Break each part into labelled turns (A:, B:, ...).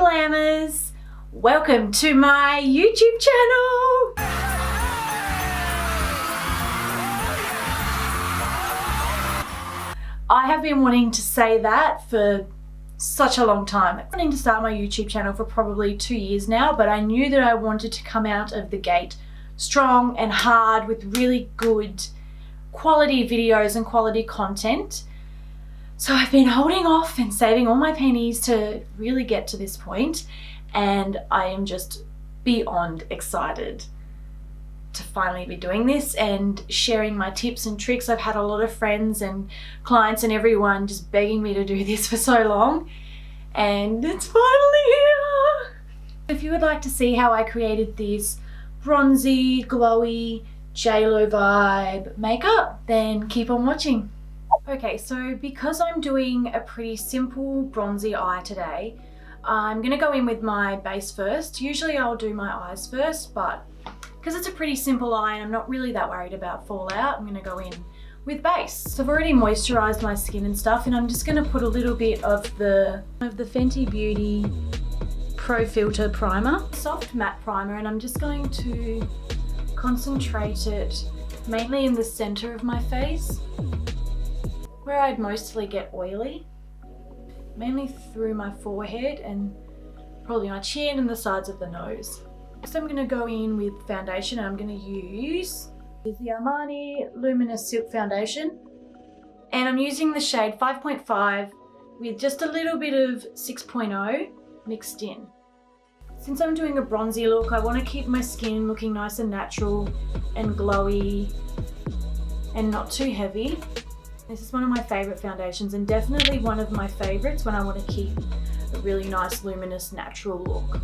A: Glamours! Welcome to my YouTube channel! I have been wanting to say that for such a long time. I've been wanting to start my YouTube channel for probably 2 years now, but I knew that I wanted to come out of the gate strong and hard with really good quality videos and quality content. So I've been holding off and saving all my pennies to really get to this point, and I am just beyond excited to finally be doing this and sharing my tips and tricks. I've had a lot of friends and clients and everyone just begging me to do this for so long, and it's finally here. If you would like to see how I created this bronzy, glowy, JLO vibe makeup, then keep on watching. Okay, so because I'm doing a pretty simple bronzy eye today, I'm gonna go in with my base first. Usually I'll do my eyes first, but because it's a pretty simple eye and I'm not really that worried about fallout, I'm gonna go in with base. So I've already moisturized my skin and stuff, and I'm just gonna put a little bit of the Fenty Beauty Pro Filter Primer, soft matte primer, and I'm just going to concentrate it mainly in the center of my face, where I'd mostly get oily, mainly through my forehead and probably my chin and the sides of the nose. Next I'm going to go in with foundation, and I'm going to use the Armani Luminous Silk Foundation, and I'm using the shade 5.5 with just a little bit of 6.0 mixed in. Since I'm doing a bronzy look, I want to keep my skin looking nice and natural and glowy and not too heavy. This is one of my favourite foundations, and definitely one of my favourites when I want to keep a really nice, luminous, natural look.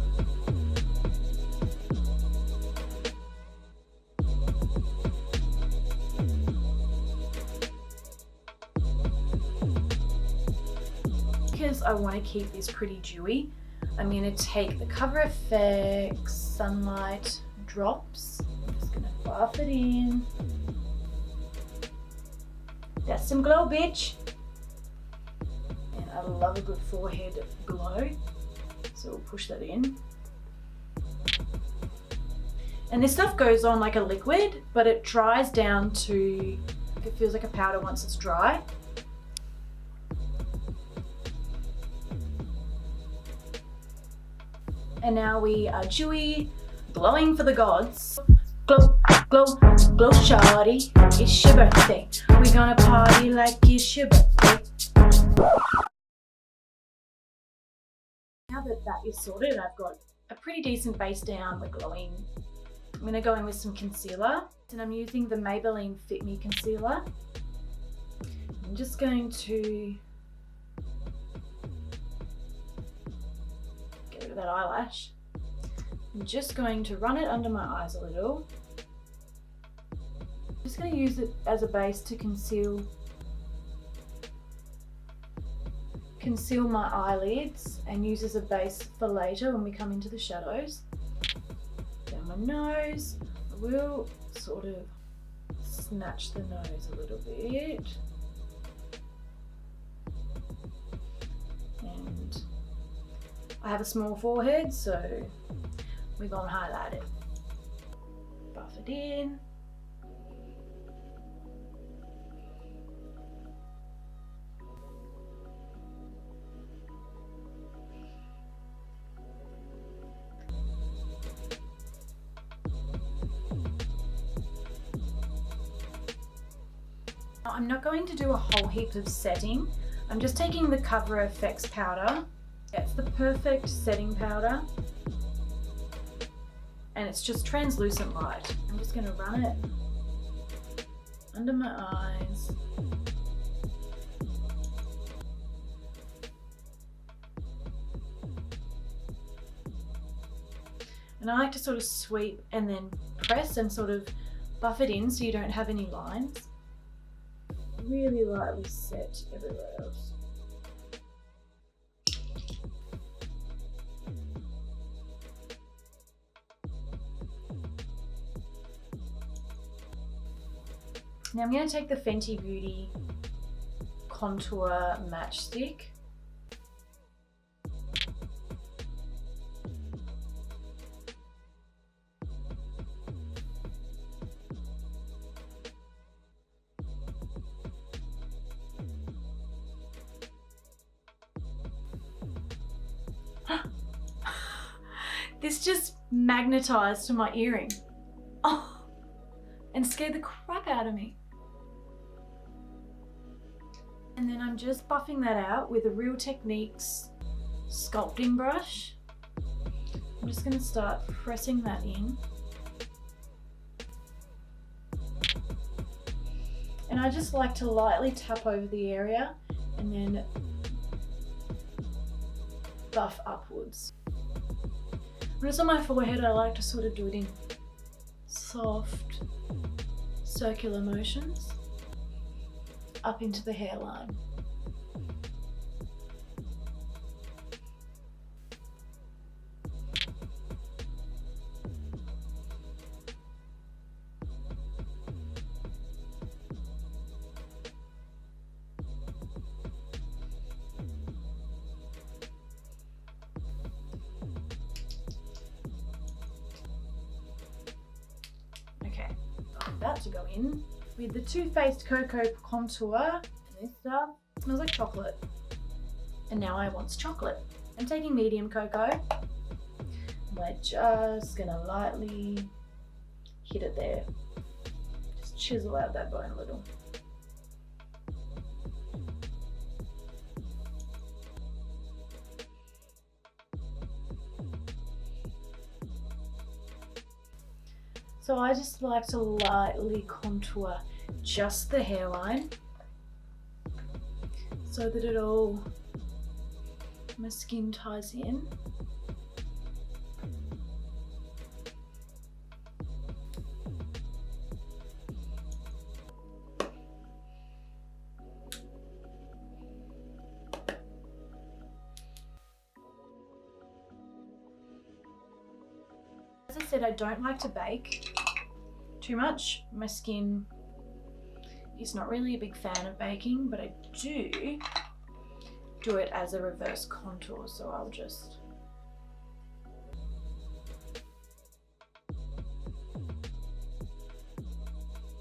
A: Because I want to keep this pretty dewy, I'm going to take the Cover FX Sunlight Drops. I'm just going to buff it in. That's some glow, bitch. And I love a good forehead glow, so we'll push that in. And this stuff goes on like a liquid, but it dries down to, it feels like a powder once it's dry. And now we are dewy, glowing for the gods. Glow, glow, glow, shawty, it's your birthday. We're gonna party like it's your birthday. Now that that is sorted, I've got a pretty decent base down, we're glowing. I'm gonna go in with some concealer, and I'm using the Maybelline Fit Me Concealer. I'm just going to get rid of that eyelash. I'm just going to run it under my eyes a little. I'm just going to use it as a base to conceal my eyelids, and use as a base for later when we come into the shadows. Down my nose, I will sort of snatch the nose a little bit. And I have a small forehead, so we're going to highlight it. Buff it in. Now, I'm not going to do a whole heap of setting. I'm just taking the Cover FX powder. It's the perfect setting powder, and it's just translucent light. I'm just going to run it under my eyes. And I like to sort of sweep and then press and sort of buff it in so you don't have any lines. Really lightly set everywhere else. Now I'm going to take the Fenty Beauty Contour Matchstick, This just magnetized to my earring. Oh, and scared the crap out of me. And then I'm just buffing that out with a Real Techniques sculpting brush. I'm just gonna start pressing that in. And I just like to lightly tap over the area and then buff upwards. When it's on my forehead, I like to sort of do it in soft circular motions up into the hairline. Okay, that to go in with the Too Faced Cocoa Contour. This stuff smells like chocolate, and now I want chocolate. I'm taking medium cocoa. We're just gonna lightly hit it there. Just chisel out that bone a little. So I just like to lightly contour just the hairline so that it all, my skin ties in. As I said, I don't like to bake too much. My skin is not really a big fan of baking, but I do it as a reverse contour, so I'll just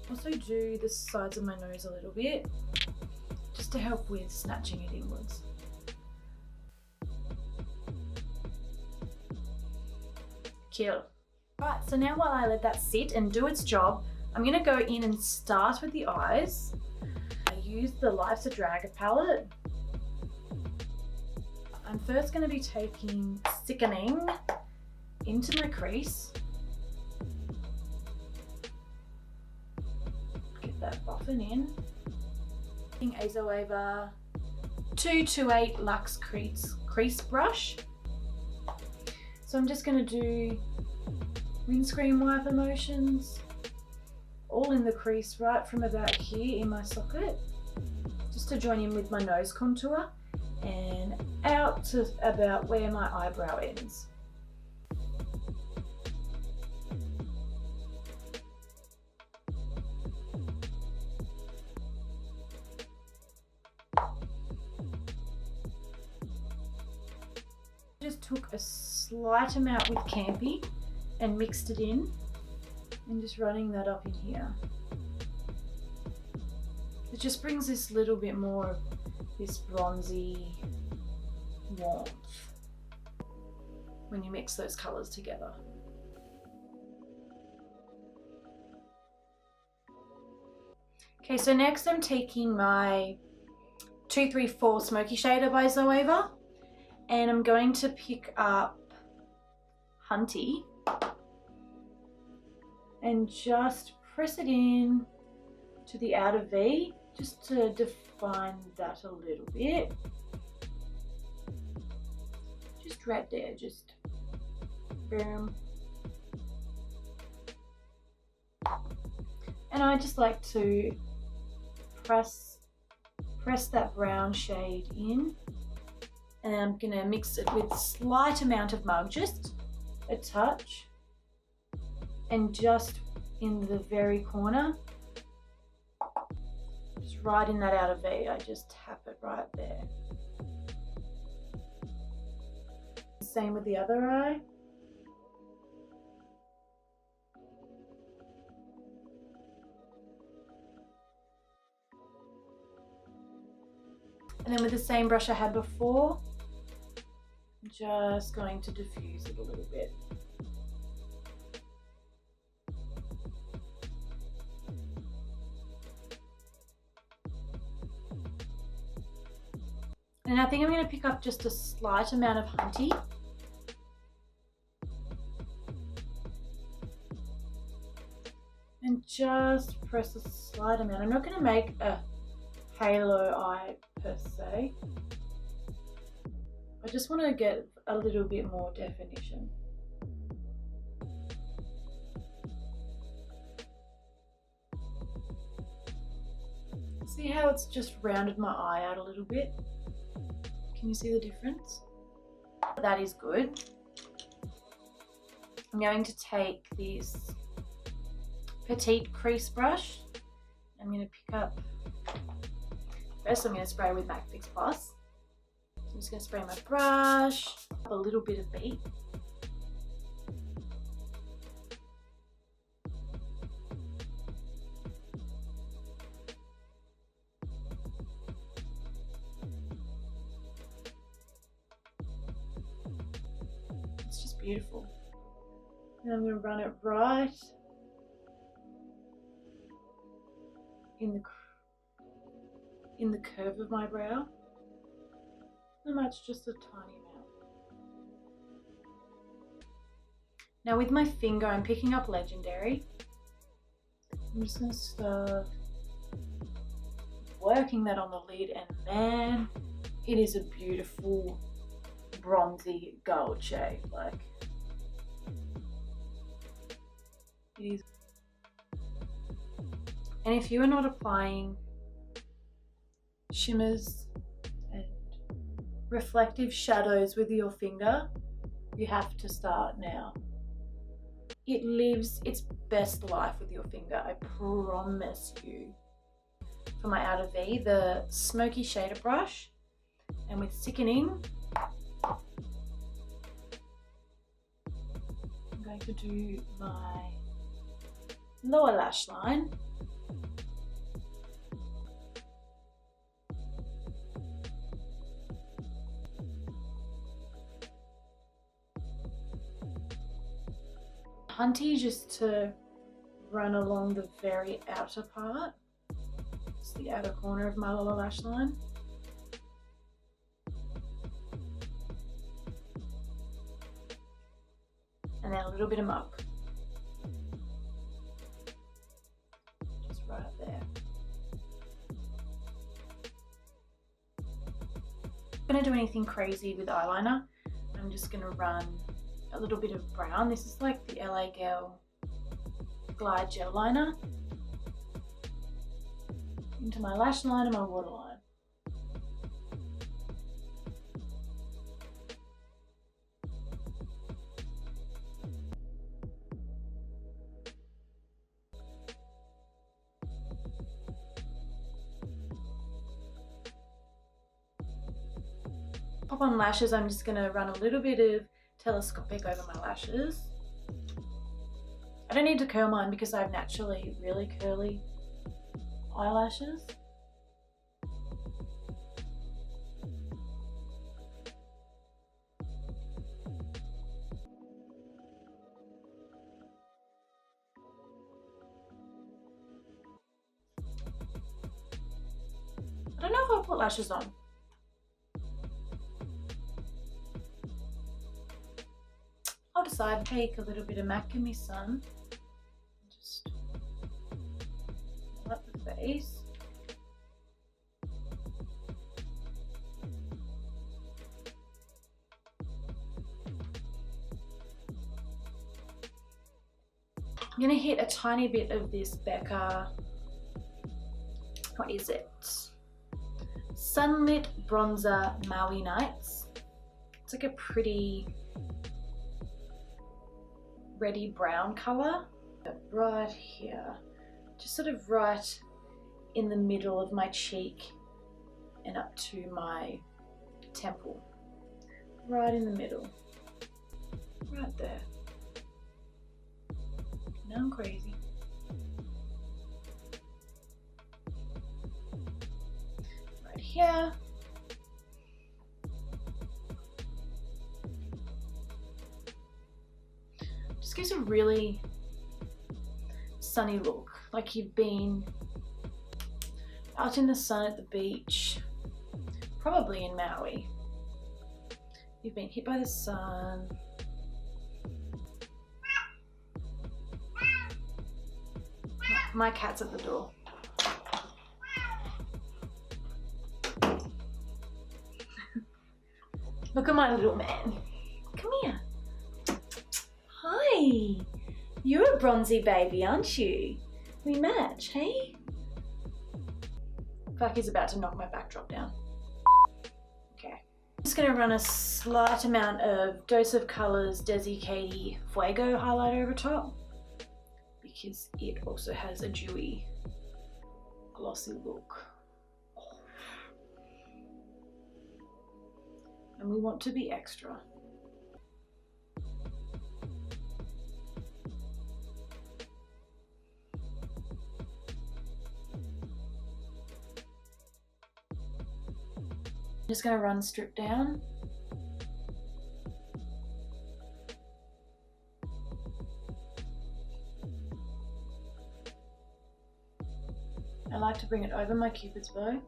A: also do the sides of my nose a little bit just to help with snatching it inwards. Kill. Right, so now while I let that sit and do its job, I'm gonna go in and start with the eyes. I use the Life's a Drag palette. I'm first gonna be taking Sickening into my crease. Get that buffing in. Using Azoeva 228 Luxe Crease Brush. So I'm just gonna do windscreen wiper motions all in the crease right from about here in my socket, just to join in with my nose contour and out to about where my eyebrow ends. Just took a slight amount with Campy and mixed it in, and just running that up in here. It just brings this little bit more of this bronzy warmth when you mix those colours together. Okay, so next I'm taking my 234 Smoky Shader by Zoeva, and I'm going to pick up Hunty and just press it in to the outer V, just to define that a little bit. Just right there, just boom. And I just like to press that brown shade in, and then I'm gonna mix it with a slight amount of mug, just a touch, and just in the very corner, just right in that outer V, I just tap it right there. Same with the other eye. And then with the same brush I had before, I'm just going to diffuse it a little bit. And I think I'm going to pick up just a slight amount of Hunty. And just press a slight amount. I'm not going to make a halo eye per se. I just want to get a little bit more definition. See how it's just rounded my eye out a little bit? Can you see the difference? That is good. I'm going to take this petite crease brush. I'm going to pick up, first I'm going to spray with MAC Fix Plus. I'm just going to spray my brush, a little bit of beat. It's just beautiful. And I'm going to run it right in the curve of my brow. And that's just a tiny amount. Now with my finger, I'm picking up Legendary. I'm just going to start working that on the lid, and man, it is a beautiful bronzy gold shade. Like, it is. And if you are not applying shimmers and reflective shadows with your finger, you have to start now. It lives its best life with your finger, I promise you. For my outer V, the smoky shader brush, and with Sickening, I'm going to do my lower lash line. Hunty just to run along the very outer part. It's the outer corner of my lower lash line. And then a little bit of muck. Just right up there. I'm not going to do anything crazy with eyeliner. I'm just going to run a little bit of brown. This is like the LA Girl Glide Gel Liner into my lash line and my waterline. Pop on lashes, I'm just going to run a little bit of telescopic over my lashes. I don't need to curl mine because I have naturally really curly eyelashes. I don't know if I'll put lashes on. I'll decide. Take a little bit of MAC Give Me Sun. Just up the face. I'm going to hit a tiny bit of this Becca, what is it? Sunlit Bronzer Maui Nights. It's like a pretty reddy brown colour. Right here, just sort of right in the middle of my cheek and up to my temple. Right in the middle. Right there. Now I'm crazy. Right here. Just gives a really sunny look, like you've been out in the sun at the beach, probably in Maui. You've been hit by the sun. My cat's at the door. Look at my little man. Come here. Hi. You're a bronzy baby, aren't you? We match, hey? Fuck, he's about to knock my backdrop down. Okay. I'm just gonna run a slight amount of Dose of Colors Desi Katie Fuego highlighter over top, because it also has a dewy, glossy look. And we want to be extra. I'm just going to run strip down. I like to bring it over my Cupid's bow.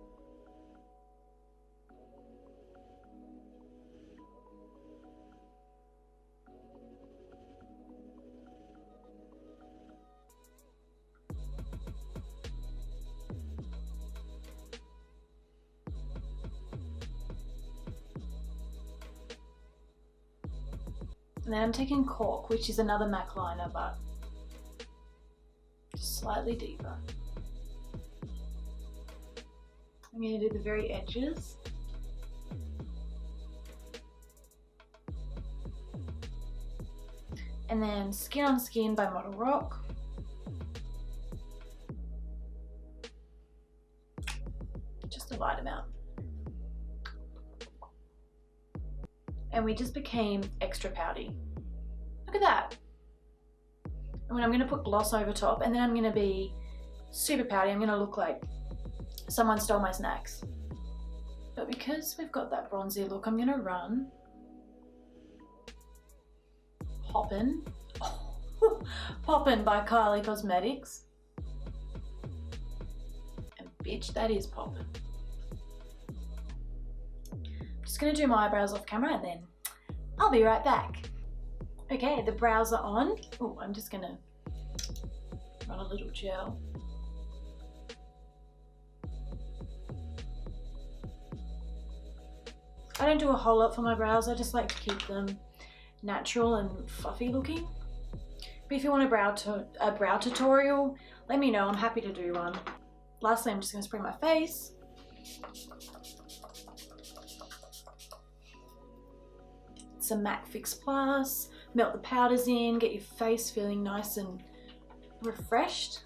A: And then I'm taking Cork, which is another MAC liner, but slightly deeper. I'm going to do the very edges. And then Skin on Skin by Model Rock. Just a light amount. And we just became extra pouty. Look at that. And then I'm going to put gloss over top, and then I'm going to be super pouty. I'm going to look like someone stole my snacks. But because we've got that bronzy look, I'm going to run Poppin'. Oh, Poppin' by Kylie Cosmetics. And bitch, that is poppin'. Just gonna do my eyebrows off camera and then I'll be right back. Okay, the brows are on. Oh, I'm just gonna run a little gel. I don't do a whole lot for my brows. I just like to keep them natural and fluffy looking. But if you want a brow tutorial, let me know. I'm happy to do one. Lastly, I'm just gonna spray my face. Some MAC Fix Plus, melt the powders in, get your face feeling nice and refreshed.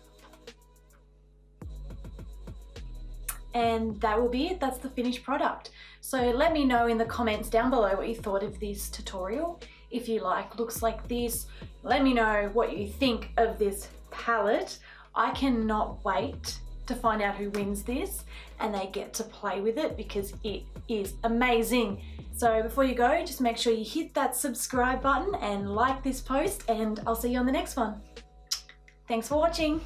A: And that will be it. That's the finished product. So let me know in the comments down below what you thought of this tutorial. If you like looks like this, let me know what you think of this palette. I cannot wait to find out who wins this and they get to play with it because it is amazing. So before you go, just make sure you hit that subscribe button and like this post, and I'll see you on the next one. Thanks for watching.